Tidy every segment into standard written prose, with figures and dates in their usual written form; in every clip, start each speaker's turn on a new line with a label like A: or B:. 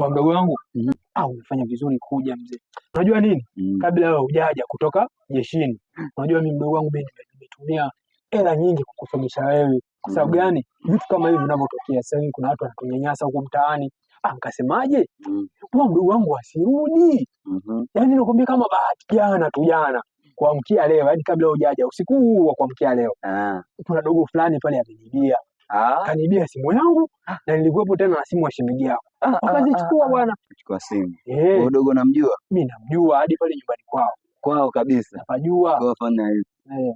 A: Kwa mdogo wangu umefanya vizuri kuja mzee. Unajua nini? Kabla wewe hujaja kutoka jeshini. Unajua mimi mdogo wangu nimetumia hela nyingi kukusomesha wewe. Kwa sababu gani? Vitu kama hivi vinavyotokea sasa hivi kuna watu wanatunyanyasa huko mtaani. Nikasemaje? Kwa mdogo wangu asirudi. Yaani nakwambia kama bahati jana kuamkia leo, yaani kabla hujaja usiku huu wa kuamkia leo. Kuna dogo fulani pale amenibia. Kanibia simu yangu na nilikuwepo tena na simu ya shemeji yako. Wakazichukua bwana.
B: Chukua simu. Wewe dogo namjua?
A: Mimi namjua hadi pale nyumbani kwao.
B: Kwao kabisa.
A: Napajua.
B: Kwa fanya hivi.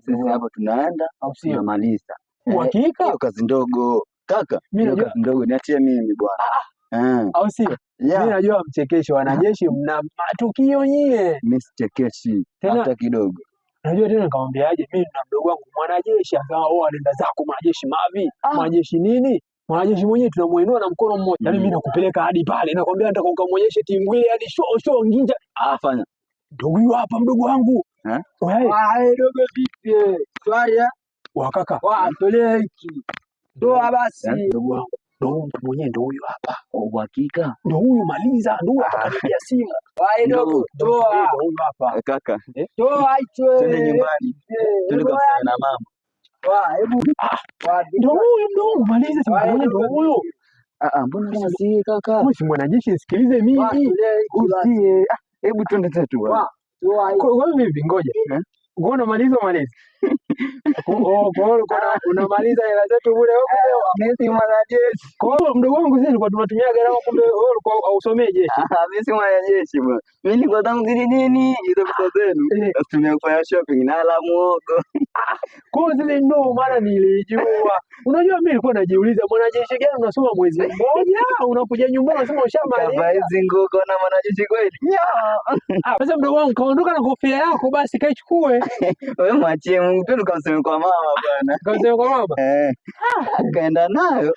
B: Sisi hapo tunaenda tunamaliza.
A: Uhakika?
B: Hiyo kazi ndogo. Kaka, hiyo kazi ndogo niachie mimi bwana.
A: Au sio? Mimi najua mchekesho wanajeshi mna matukio nyie.
B: Mimi sichekeshi hata kidogo.
A: Unajua tena nikamwambiaje, mimi na mdogo wangu mwanajeshi, akawa anaenda zako mwanajeshi mavi. Mwanajeshi nini? Mwanajeshi mwenyewe tunamuinua na mkono mmoja. Yaani mimi nakupeleka hadi pale, nakwambia nataka ukamuonyeshe timu ile hadi show nginja.
B: Fanya.
A: Ndugu huyu hapa mdogo wangu.
C: Wewe dogo vipi? Swali
A: kaka.
C: Tolea hiki. Toa basi.
A: Ndugu wangu. Ndio mwenyewe ndio huyu hapa.
B: Kwa uhakika.
A: Ndio huyu maliza, ndio atakaribia simu.
C: Dogo, toa.
A: Ndio huyu hapa.
B: Kaka.
C: Toa hicho.
B: Twende nyumbani. Tulikosana na mama.
C: Hebu
A: ndio huyu maliza simu ndio huyu.
B: Mbona si kaka?
A: Wewe si mwanajeshi, nisikilize mimi.
B: Usiye. Hebu twende zetu bwana.
A: Kwa hiyo vipi ngoja. Unamaliza. Unamaliza hela zetu bure huko leo.
B: Mimi si mwanajeshi.
A: Kwa hiyo mdogo wangu sisi tulikuwa tunatumia gharama, kumbe wewe ulikuwa usomee jeshi.
B: Mimi si mwanajeshi bwana. Mimi nilikuwa tangu nini hizo pesa zenu. Natumia kufanya shopping na la muogo.
A: Kwa hiyo zile ndo maana nilijua. Unajua mimi nilikuwa najiuliza mwanajeshi gani unasoma mwezi mmoja, unakuja nyumbani unasema ushamaliza.
B: Kama hizi nguko na mwanajeshi kweli.
A: Sasa mdogo wangu kaondoka na kofia yako basi kaichukue.
B: Wewe mwachie Mungu tu, tukamseme kwa mama bwana.
A: Kamseme kwa mama?
B: Kaenda nayo.